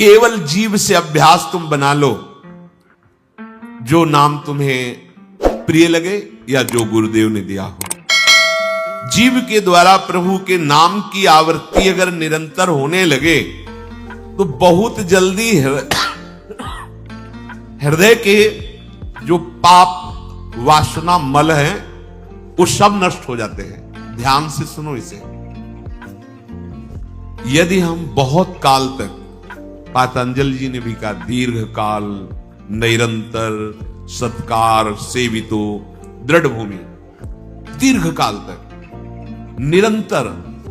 केवल जीव से अभ्यास तुम बना लो, जो नाम तुम्हें प्रिय लगे या जो गुरुदेव ने दिया हो। जीव के द्वारा प्रभु के नाम की आवृत्ति अगर निरंतर होने लगे तो बहुत जल्दी हृदय के जो पाप वासना मल है वो सब नष्ट हो जाते हैं। ध्यान से सुनो इसे। यदि हम बहुत काल तक, पातंजलि जी ने भी कहा, दीर्घ काल निरंतर सत्कार सेवितो दृढ़ भूमि, दीर्घ काल तक निरंतर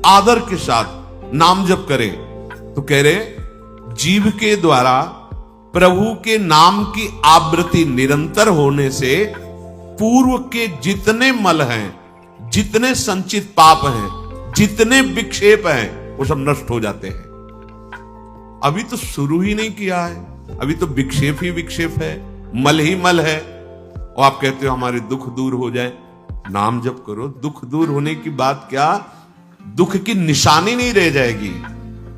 आदर के साथ नाम जप करे, तो कह रहे जीव के द्वारा प्रभु के नाम की आवृत्ति निरंतर होने से पूर्व के जितने मल हैं, जितने संचित पाप हैं, जितने विक्षेप हैं, वो सब नष्ट हो जाते हैं। अभी तो शुरू ही नहीं किया है, अभी तो विक्षेप ही विक्षेप है, मल ही मल है। और आप कहते हो हमारे दुख दूर हो जाए। नाम जप करो, दुख दूर होने की बात क्या, दुख की निशानी नहीं रह जाएगी।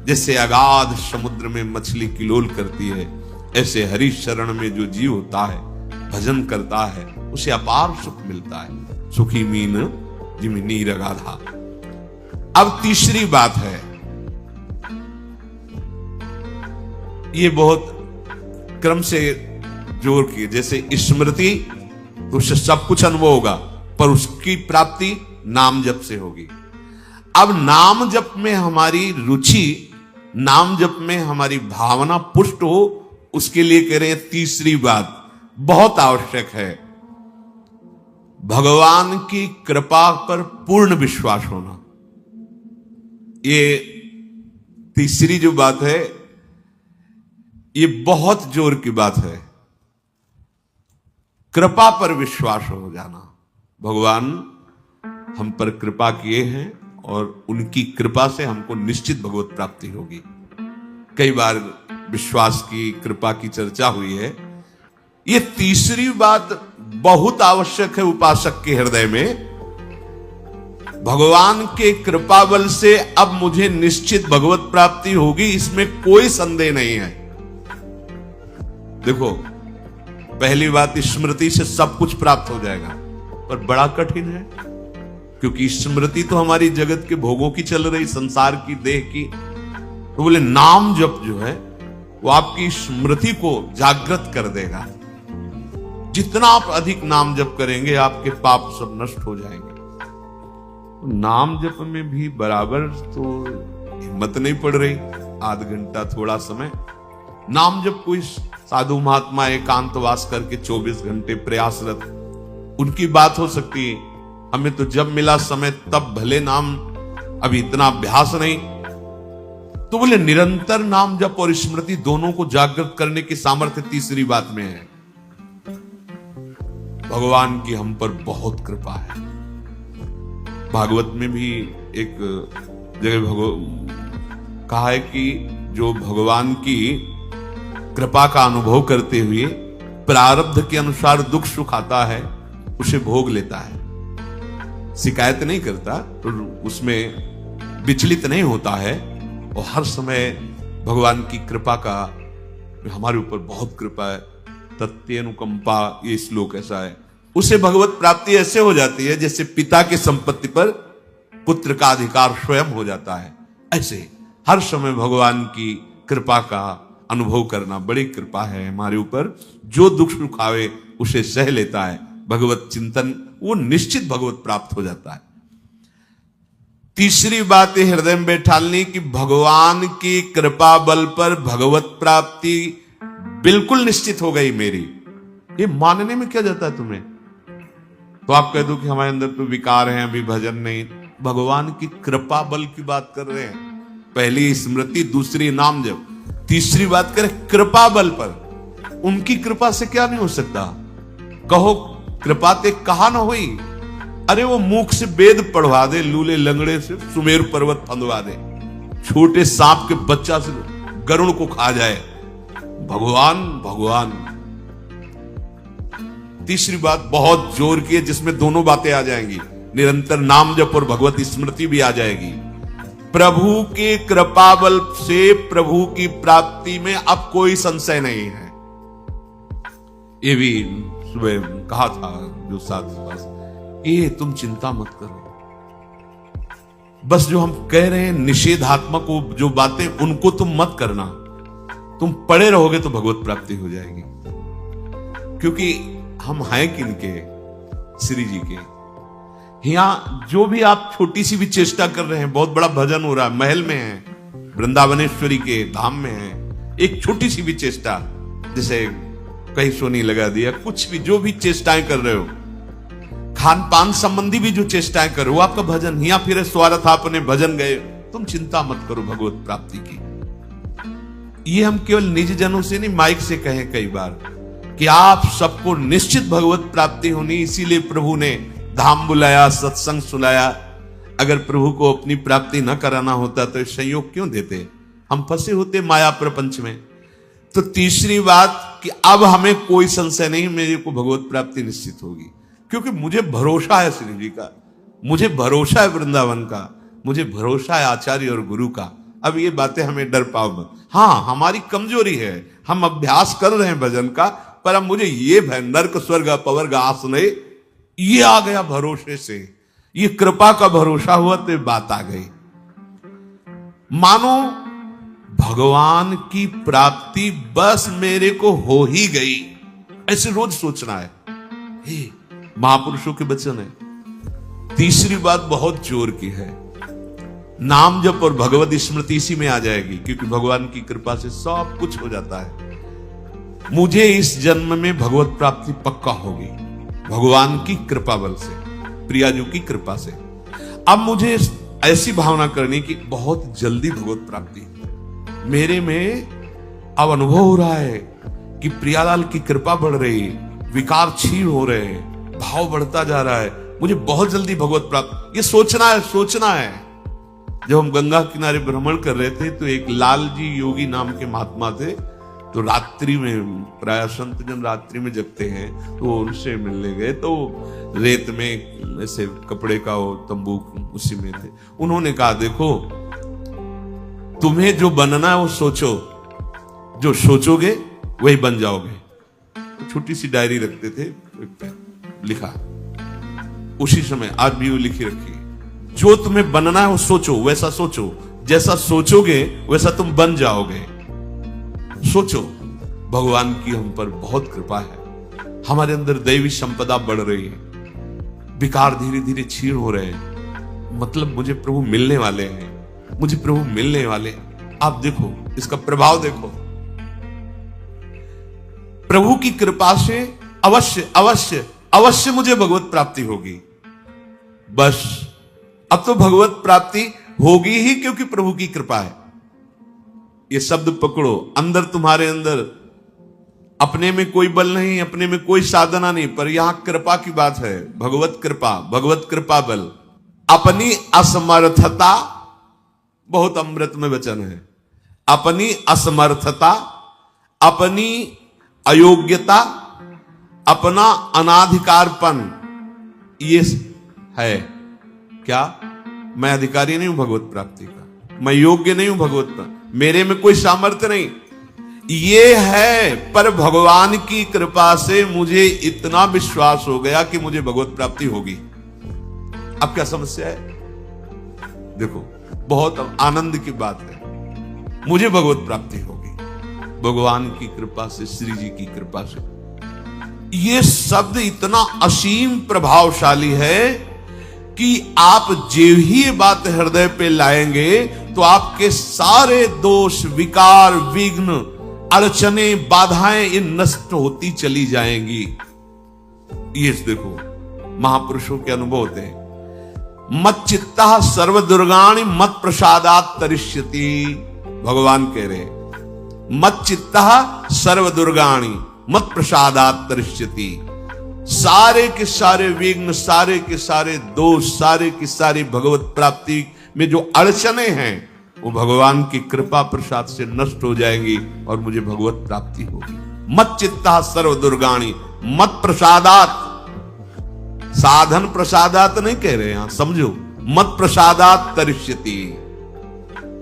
जैसे अगाध समुद्र में मछली किलोल करती है, ऐसे हरि शरण में जो जीव होता है, भजन करता है, उसे अपार सुख मिलता है। सुखी मीन जिमी नीर अगाधा। अब तीसरी बात है, ये बहुत क्रम से जोड़ के, जैसे स्मृति तो उससे सब कुछ अनुभव होगा, पर उसकी प्राप्ति नाम जप से होगी। अब नाम जप में हमारी रुचि, नाम जप में हमारी भावना पुष्ट हो, उसके लिए कह रहे हैं तीसरी बात बहुत आवश्यक है, भगवान की कृपा पर पूर्ण विश्वास होना। ये तीसरी जो बात है, ये बहुत जोर की बात है। कृपा पर विश्वास हो जाना। भगवान हम पर कृपा किए हैं और उनकी कृपा से हमको निश्चित भगवत प्राप्ति होगी। कई बार विश्वास की, कृपा की चर्चा हुई है। ये तीसरी बात बहुत आवश्यक है उपासक के हृदय में। भगवान के कृपा बल से अब मुझे निश्चित भगवत प्राप्ति होगी, इसमें कोई संदेह नहीं है। देखो, पहली बात, स्मृति से सब कुछ प्राप्त हो जाएगा, पर बड़ा कठिन है, क्योंकि स्मृति तो हमारी जगत के भोगों की चल रही, संसार की, देह की। तो बोले नाम जप जो है वो आपकी स्मृति को जागृत कर देगा। जितना आप अधिक नाम जप करेंगे, आपके पाप सब नष्ट हो जाएंगे। तो नाम जप में भी बराबर तो हिम्मत नहीं पड़ रही। आध घंटा थोड़ा समय नाम जप, कोई साधु महात्मा एकांतवास करके 24 घंटे प्रयासरत, उनकी बात हो सकती है। हमें तो जब मिला समय तब भले नाम, अभी इतना अभ्यास नहीं। तो बोले निरंतर नाम जप और स्मृति दोनों को जागृत करने की सामर्थ्य तीसरी बात में है। भगवान की हम पर बहुत कृपा है। भागवत में भी एक जगह कहा है कि जो भगवान की कृपा का अनुभव करते हुए प्रारब्ध के अनुसार दुख सुख आता है, उसे भोग लेता है, शिकायत नहीं करता, तो उसमें विचलित नहीं होता है। और हर समय भगवान की कृपा का, हमारे ऊपर बहुत कृपा है, तत्यनुकंपा, ये श्लोक ऐसा है। उसे भगवत प्राप्ति ऐसे हो जाती है जैसे पिता की संपत्ति पर पुत्र का अधिकार स्वयं हो जाता है। ऐसे हर समय भगवान की कृपा का अनुभव करना बड़ी कृपा है हमारे ऊपर। जो दुख सुख आवे उसे सह लेता है, भगवत चिंतन, वो निश्चित भगवत प्राप्त हो जाता है। तीसरी बात है हृदय में बैठालनी कि भगवान की कृपा बल पर भगवत प्राप्ति बिल्कुल निश्चित हो गई मेरी। ये मानने में क्या जाता है तुम्हें? तो आप कह दो कि हमारे अंदर तो विकार हैं, अभी भजन नहीं। भगवान की कृपा बल की बात कर रहे हैं। पहली स्मृति, दूसरी नाम जप, तीसरी बात करें कृपा बल पर। उनकी कृपा से क्या नहीं हो सकता? कहो कृपा ते कहा ना हुई। अरे वो मूक से वेद पढ़वा दे, लूले लंगड़े से सुमेरु पर्वत फंदवा दे, छोटे सांप के बच्चा से गरुड़ को खा जाए। भगवान भगवान। तीसरी बात बहुत जोर की है, जिसमें दोनों बातें आ जाएंगी, निरंतर नाम जप और भगवत स्मृति भी आ जाएगी। प्रभु के कृपा बल से प्रभु की प्राप्ति में अब कोई संशय नहीं है। ये भी सुबह कहा था जो साथ, ये तुम चिंता मत करो, बस जो हम कह रहे हैं निषेधात्मक जो बातें उनको तुम मत करना, तुम पड़े रहोगे तो भगवत प्राप्ति हो जाएगी। क्योंकि हम हैं किनके? श्री जी के। यहां जो भी आप छोटी सी भी चेष्टा कर रहे हैं, बहुत बड़ा भजन हो रहा है, महल में है, वृंदावनेश्वरी के धाम में है, एक छोटी सी भी चेष्टा, जैसे कहीं सोनी लगा दिया, कुछ भी जो भी चेष्टाएं कर रहे हो, खान पान संबंधी भी जो चेष्टाएं कर रहे हो, आपका भजन या फिर स्वार्थ आपने भजन गए, तुम चिंता मत करो भगवत प्राप्ति की। ये हम केवल निज जनों से नहीं, माइक से कहें कई बार कि आप सबको निश्चित भगवत प्राप्ति होनी, इसीलिए प्रभु ने धाम बुलाया, सत्संग सुनाया। अगर प्रभु को अपनी प्राप्ति न कराना होता तो संयोग क्यों देते? हम फंसे होते माया प्रपंच में। तो तीसरी बात कि अब हमें कोई संशय नहीं, मेरे को भगवत प्राप्ति निश्चित होगी, क्योंकि मुझे भरोसा है श्री जी का, मुझे भरोसा है वृंदावन का, मुझे भरोसा है आचार्य और गुरु का। अब ये बातें हमें डर पाओ मत। हाँ, हमारी कमजोरी है, हम अभ्यास कर रहे हैं भजन का, पर अब मुझे ये भय नर्क स्वर्ग अपवर्ग आसने ये आ गया भरोसे से, ये कृपा का भरोसा हुआ तो बात आ गई। मानो भगवान की प्राप्ति बस मेरे को हो ही गई, ऐसे रोज सोचना है। हे महापुरुषों के वचन है। तीसरी बात बहुत जोर की है, नाम जप और भगवत स्मृति इसी में आ जाएगी, क्योंकि भगवान की कृपा से सब कुछ हो जाता है। मुझे इस जन्म में भगवत प्राप्ति पक्का होगी भगवान की कृपा बल से, प्रियाजू की कृपा से। अब मुझे ऐसी भावना करनी कि बहुत जल्दी भगवत प्राप्ति मेरे में अब अनुभव हो रहा है कि प्रियालाल की कृपा बढ़ रही, विकार क्षीण हो रहे हैं, भाव बढ़ता जा रहा है, मुझे बहुत जल्दी भगवत प्राप्त, ये सोचना है, सोचना है। जब हम गंगा किनारे भ्रमण कर रहे थे तो एक लाल जी योगी नाम के महात्मा थे, तो रात्रि में, प्राय संत जन रात्रि में जगते हैं, तो उनसे मिलने गए, तो रेत में ऐसे कपड़े का वो तंबू उसी में थे। उन्होंने कहा देखो तुम्हें जो बनना है वो सोचो, जो सोचोगे वही बन जाओगे। तो छोटी सी डायरी रखते थे, लिखा उसी समय, आज भी वो लिखी रखी, जो तुम्हें बनना है वो सोचो, वैसा सोचो, जैसा सोचोगे वैसा तुम बन जाओगे। सोचो, भगवान की हम पर बहुत कृपा है, हमारे अंदर दैवी संपदा बढ़ रही है, विकार धीरे धीरे क्षीण हो रहे हैं, मतलब मुझे प्रभु मिलने वाले हैं, मुझे प्रभु मिलने वाले। आप देखो इसका प्रभाव देखो, प्रभु की कृपा से अवश्य अवश्य अवश्य मुझे भगवत प्राप्ति होगी। बस अब तो भगवत प्राप्ति होगी ही, क्योंकि प्रभु की कृपा है। ये शब्द पकड़ो, अंदर तुम्हारे अंदर अपने में कोई बल नहीं, अपने में कोई साधना नहीं, पर यहां कृपा की बात है, भगवत कृपा, भगवत कृपा बल। अपनी असमर्थता, बहुत अमृत में वचन है, अपनी असमर्थता, अपनी अयोग्यता, अपना अनाधिकारपन, ये है क्या? मैं अधिकारी नहीं हूं भगवत प्राप्ति का, मैं योग्य नहीं हूं भगवत प्राप्ति, मेरे में कोई सामर्थ्य नहीं, ये है। पर भगवान की कृपा से मुझे इतना विश्वास हो गया कि मुझे भगवत प्राप्ति होगी। अब क्या समस्या है? देखो, बहुत आनंद की बात है, मुझे भगवत प्राप्ति होगी भगवान की कृपा से, श्री जी की कृपा से। ये शब्द इतना असीम प्रभावशाली है कि आप जो ही ये बात हृदय पे लाएंगे तो आपके सारे दोष, विकार, विघ्न, अड़चने, बाधाएं ये नष्ट होती चली जाएंगी। ये देखो महापुरुषों के अनुभव होते हैं। मत चित्ता सर्व दुर्गाणि मत प्रसादात तरिष्यति, भगवान कह रहे मत चित्ता सर्व दुर्गाणि मत प्रसादात तरिष्यति। सारे के सारे विघ्न, सारे के सारे दोष, सारे की सारी भगवत प्राप्ति में जो अड़चने हैं वो भगवान की कृपा प्रसाद से नष्ट हो जाएंगी और मुझे भगवत प्राप्ति होगी। मत चित्ता सर्व दुर्गाणि मत प्रसादात, साधन प्रसादात नहीं कह रहे, यहां समझो, मत प्रसादात तरिष्यति।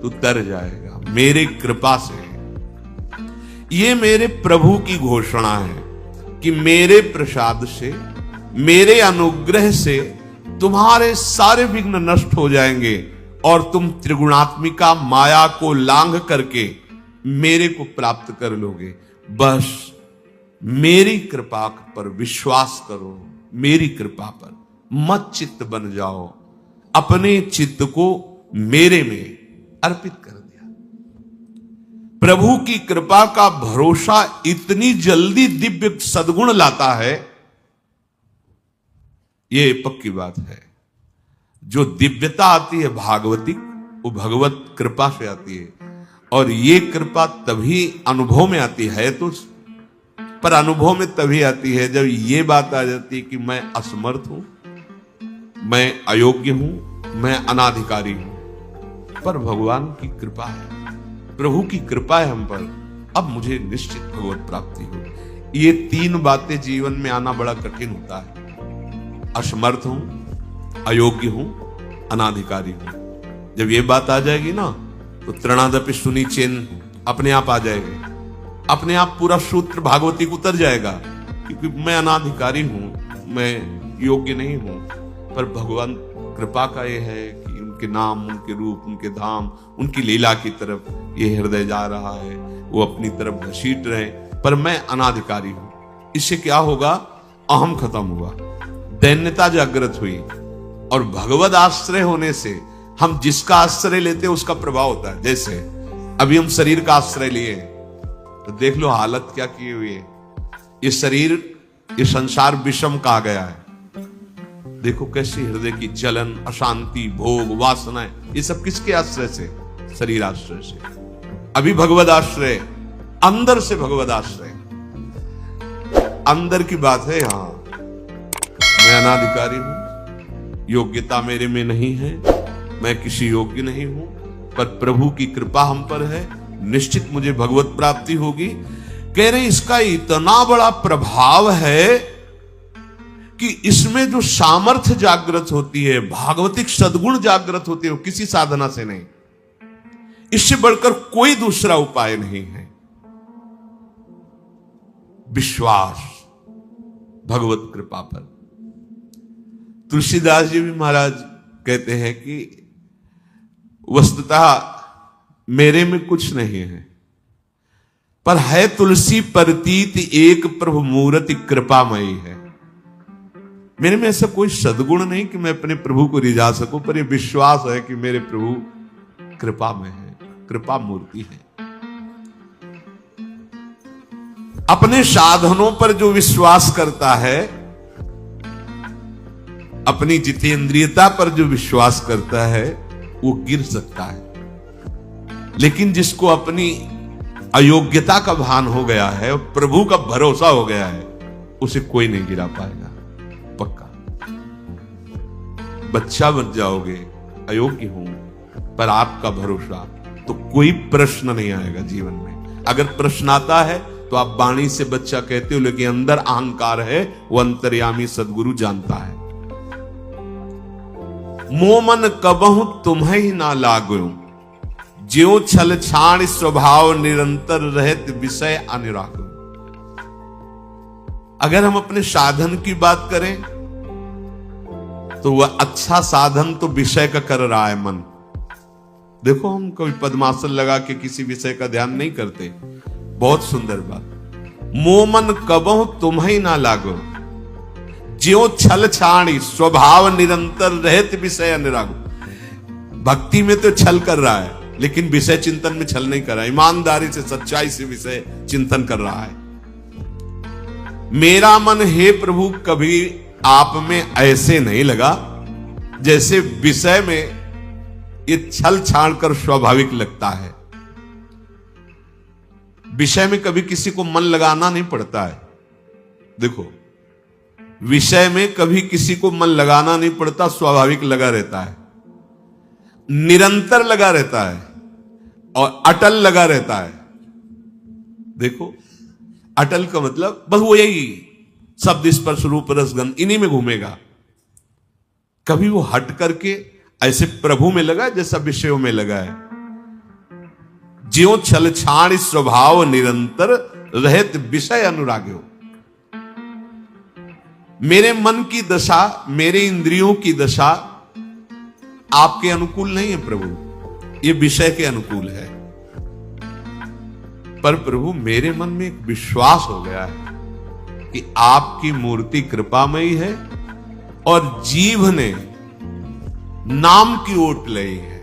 तू तर जाएगा मेरे कृपा से। ये मेरे प्रभु की घोषणा है कि मेरे प्रसाद से, मेरे अनुग्रह से तुम्हारे सारे विघ्न नष्ट हो जाएंगे और तुम त्रिगुणात्मिका माया को लांघ करके मेरे को प्राप्त कर लोगे। बस मेरी कृपा पर विश्वास करो, मेरी कृपा पर मत चित्त बन जाओ। अपने चित्त को मेरे में अर्पित कर दिया। प्रभु की कृपा का भरोसा इतनी जल्दी दिव्य सद्गुण लाता है, ये पक्की बात है। जो दिव्यता आती है भागवती, वो भगवत कृपा से आती है। और ये कृपा तभी अनुभव में आती है, तो पर अनुभव में तभी आती है जब ये बात आ जाती है कि मैं असमर्थ हूं, मैं अयोग्य हूं, मैं अनाधिकारी हूं। पर भगवान की कृपा है, प्रभु की कृपा है हम पर, अब मुझे निश्चित भगवत प्राप्ति हो। ये तीन बातें जीवन में आना बड़ा कठिन होता है। असमर्थ हूं, अयोग्य हूं, अनाधिकारी हूं। जब ये बात आ जाएगी ना, तो तृणादपि सुनी चेन अपने आप आ जाएगी। अपने आप पूरा सूत्र भागवती को उतर जाएगा, क्योंकि मैं अनाधिकारी हूं, मैं योग्य नहीं हूं। पर भगवान कृपा का ये है कि उनके नाम, उनके रूप, उनके धाम, उनकी लीला की तरफ ये हृदय जा रहा है, वो अपनी तरफ घसीट रहे। पर मैं अनाधिकारी हूं। इससे क्या होगा? अहम खत्म हुआ, दैन्यता जागृत हुई। और भगवद आश्रय होने से हम जिसका आश्रय लेते हैं उसका प्रभाव होता है। जैसे अभी हम शरीर का आश्रय लिए, तो देख लो हालत क्या की हुई है। ये शरीर, ये संसार विषम कहा गया है। देखो कैसी हृदय की जलन, अशांति, भोग, वासनाएं, ये सब किसके आश्रय से? शरीर आश्रय से। अभी भगवद आश्रय, अंदर से भगवद आश्रय, अंदर की बात है। यहां मैं अनाधिकारी हूं, योग्यता मेरे में नहीं है, मैं किसी योग्य नहीं हूं, पर प्रभु की कृपा हम पर है, निश्चित मुझे भगवत प्राप्ति होगी। कह रहे इसका इतना बड़ा प्रभाव है कि इसमें जो सामर्थ्य जागृत होती है, भागवतिक सद्गुण जागृत होती है, वो किसी साधना से नहीं, इससे बढ़कर कोई दूसरा उपाय नहीं है। विश्वास भगवत कृपा पर। तुलसीदास जी भी महाराज कहते हैं कि वस्तुतः मेरे में कुछ नहीं है, पर है तुलसी प्रतीत एक प्रभु मूर्ति कृपामयी है। मेरे में ऐसा कोई सद्गुण नहीं कि मैं अपने प्रभु को रिझा सकूं, पर यह विश्वास है कि मेरे प्रभु कृपामय है, कृपा मूर्ति है। अपने साधनों पर जो विश्वास करता है, अपनी जितेंद्रियता पर जो विश्वास करता है, वो गिर सकता है। लेकिन जिसको अपनी अयोग्यता का भान हो गया है और प्रभु का भरोसा हो गया है, उसे कोई नहीं गिरा पाएगा, पक्का। बच्चा बन जाओगे, अयोग्य हूं, पर आपका भरोसा, तो कोई प्रश्न नहीं आएगा जीवन में। अगर प्रश्न आता है तो आप वाणी से बच्चा कहते हो, लेकिन अंदर अहंकार है, वो अंतर्यामी सदगुरु जानता है। मोमन कबहु तुम्हें ही ना लागू, ज्यों छल छाण स्वभाव निरंतर रहत विषय अनुराग। अगर हम अपने साधन की बात करें, तो वह अच्छा साधन तो विषय का कर रहा है मन। देखो हम कभी पद्मासन लगा के किसी विषय का ध्यान नहीं करते, बहुत सुंदर बात। मोमन कबहु तुम्हें ना लागो, ज्यों छल छाणी स्वभाव निरंतर रहत विषय अनुराग। भक्ति में तो छल कर रहा है, लेकिन विषय चिंतन में छल नहीं कर रहा है, ईमानदारी से, सच्चाई से विषय चिंतन कर रहा है। मेरा मन हे प्रभु कभी आप में ऐसे नहीं लगा जैसे विषय में ये छल छाड़ कर स्वाभाविक लगता है। विषय में कभी किसी को मन लगाना नहीं पड़ता है। देखो, विषय में कभी किसी को मन लगाना नहीं पड़ता, स्वाभाविक लगा रहता है, निरंतर लगा रहता है और अटल लगा रहता है। देखो, अटल का मतलब बस वो यही शब्द स्पर्श रूप रस गंध इन्हीं में घूमेगा। कभी वो हट करके ऐसे प्रभु में लगा जैसा विषयों में लगा है। ज्यों छल छाण स्वभाव निरंतर रहत विषय अनुराग्यो। मेरे मन की दशा, मेरे इंद्रियों की दशा आपके अनुकूल नहीं है प्रभु, ये विषय के अनुकूल है। पर प्रभु मेरे मन में एक विश्वास हो गया है कि आपकी मूर्ति कृपामयी है और जीभ ने नाम की ओट ली है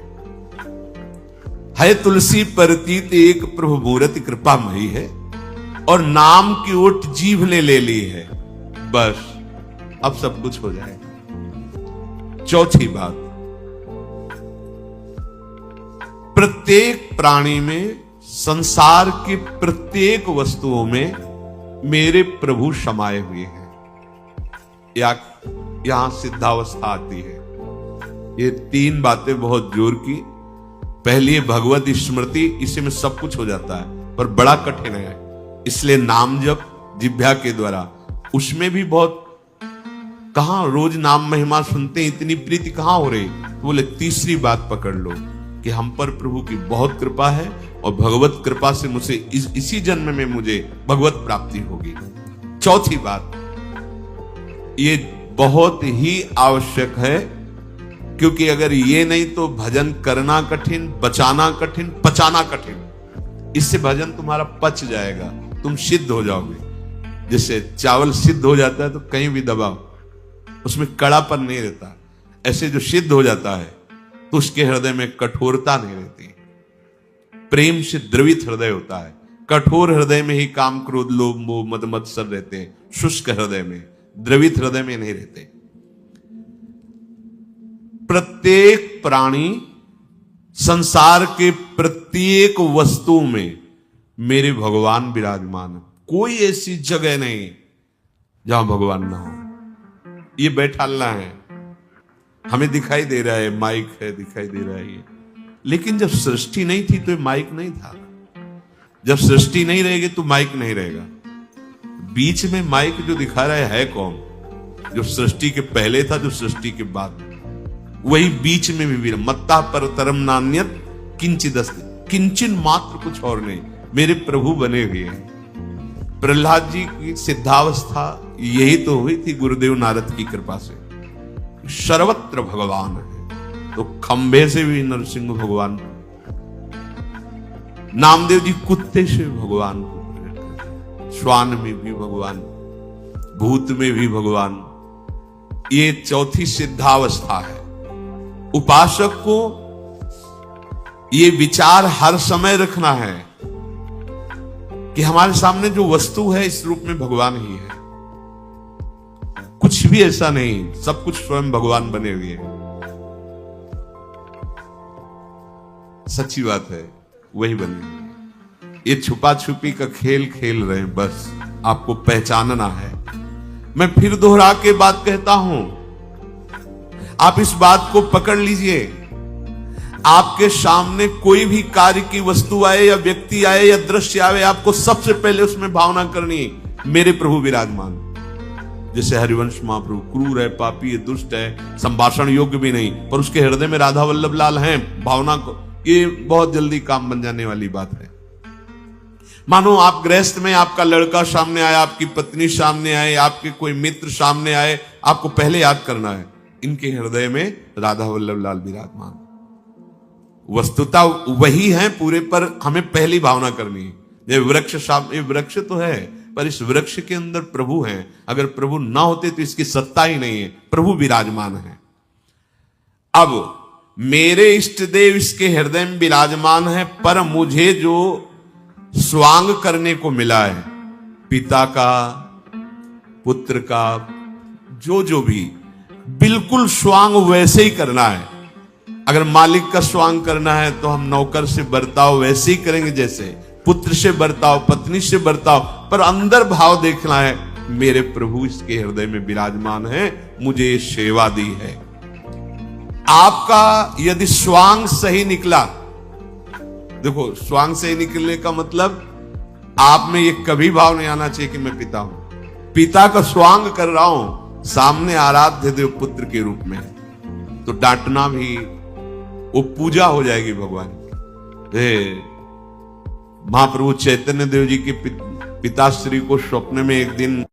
तुलसी परतीत एक प्रभु मूर्ति कृपामयी है और नाम की ओट जीभ ने ले ली है, बस अब सब कुछ हो जाएगा। चौथी बात, प्रत्येक प्राणी में, संसार की प्रत्येक वस्तुओं में मेरे प्रभु समाये हुए हैं। यहां सिद्धावस्था आती है। ये तीन बातें बहुत जोर की। पहली है भगवत स्मृति, इसी में सब कुछ हो जाता है, पर बड़ा कठिन है, इसलिए नाम जप जिह्वा के द्वारा, उसमें भी बहुत, कहां रोज नाम महिमा सुनते हैं, इतनी प्रीति कहां हो रही। बोले तीसरी बात पकड़ लो कि हम पर प्रभु की बहुत कृपा है और भगवत कृपा से मुझे इसी जन्म में मुझे भगवत प्राप्ति होगी। चौथी बात, ये बहुत ही आवश्यक है, क्योंकि अगर ये नहीं तो भजन करना कठिन, बचाना कठिन, पचाना कठिन। इससे भजन तुम्हारा पच जाएगा, तुम सिद्ध हो जाओगे। जैसे चावल सिद्ध हो जाता है तो कहीं भी दबाओ, उसमें कड़ापन नहीं रहता। ऐसे जो सिद्ध हो जाता है तो उसके हृदय में कठोरता नहीं रहती, प्रेम से द्रवित हृदय होता है। कठोर हृदय में ही काम क्रोध लोभ मोह मद मत्सर रहते हैं, शुष्क हृदय में, द्रवित हृदय में नहीं रहते। प्रत्येक प्राणी, संसार के प्रत्येक वस्तु में मेरे भगवान विराजमान है। कोई ऐसी जगह नहीं जहां भगवान ना हो। ये बैठालना है, हमें दिखाई दे रहा है, माइक है, दिखाई दे रहा है ये, लेकिन जब सृष्टि नहीं थी तो ये माइक नहीं था। जब सृष्टि नहीं रहेगी तो माइक नहीं रहेगा। बीच में माइक जो दिखा रहा है कौन? जो सृष्टि के पहले था, जो सृष्टि के बाद, वही बीच में भी मत्ता पर तरम नान्यत किंचित अस्ति, किंचन मात्र कुछ और नहीं, मेरे प्रभु बने हुए हैं। प्रहलाद जी की सिद्धावस्था यही तो हुई थी गुरुदेव नारद की कृपा से। सर्वत्र भगवान है, तो खंबे से भी नरसिंह भगवान, नामदेव जी कुत्ते से भगवान को प्रकट करते, श्वान में भी भगवान, भूत में भी भगवान। ये चौथी सिद्धावस्था है। उपासक को ये विचार हर समय रखना है कि हमारे सामने जो वस्तु है इस रूप में भगवान ही है, कुछ भी ऐसा नहीं, सब कुछ स्वयं भगवान बने हुए हैं। सच्ची बात है, वही बने हुए। ये छुपा छुपी का खेल खेल रहे हैं, बस आपको पहचानना है। मैं फिर दोहरा के बात कहता हूं, आप इस बात को पकड़ लीजिए। आपके सामने कोई भी कार्य की वस्तु आए या व्यक्ति आए या दृश्य आए, आपको सबसे पहले उसमें भावना करनी है मेरे प्रभु विराजमान। जैसे हरिवंश महाप्रभु क्रूर है, पापी है, दुष्ट है, संभाषण योग्य भी नहीं, पर उसके हृदय में राधा वल्लभ लाल हैं, भावना को, ये बहुत जल्दी काम बन जाने वाली बात है। मानो आप गृहस्थ में, आपका लड़का सामने आया, आपकी पत्नी सामने आए, आपके कोई मित्र सामने आए, आपको पहले याद करना है इनके हृदय में राधा वल्लभ लाल विराजमान। वस्तुता वही है पूरे, पर हमें पहली भावना करनी है। ये वृक्ष सामने, वृक्ष तो है, पर इस वृक्ष के अंदर प्रभु हैं। अगर प्रभु ना होते तो इसकी सत्ता ही नहीं है, प्रभु विराजमान है। अब मेरे इष्ट देव इसके हृदय में विराजमान है, पर मुझे जो स्वांग करने को मिला है, पिता का, पुत्र का, जो भी, बिल्कुल स्वांग वैसे ही करना है। अगर मालिक का स्वांग करना है तो हम नौकर से बर्ताव वैसे ही करेंगे, जैसे पुत्र से बर्ताव, पत्नी से बर्ताव, पर अंदर भाव देखना है मेरे प्रभु इसके हृदय में विराजमान है, मुझे सेवा दी है। आपका यदि स्वांग सही निकला, देखो स्वांग सही निकलने का मतलब आप में ये कभी भाव नहीं आना चाहिए कि मैं पिता हूं। पिता का स्वांग कर रहा हूं, सामने आराध्य देव पुत्र के रूप में, तो डांटना भी वो पूजा हो जाएगी भगवान की। महाप्रभु चैतन्य देव जी के पिताश्री को स्वप्न में एक दिन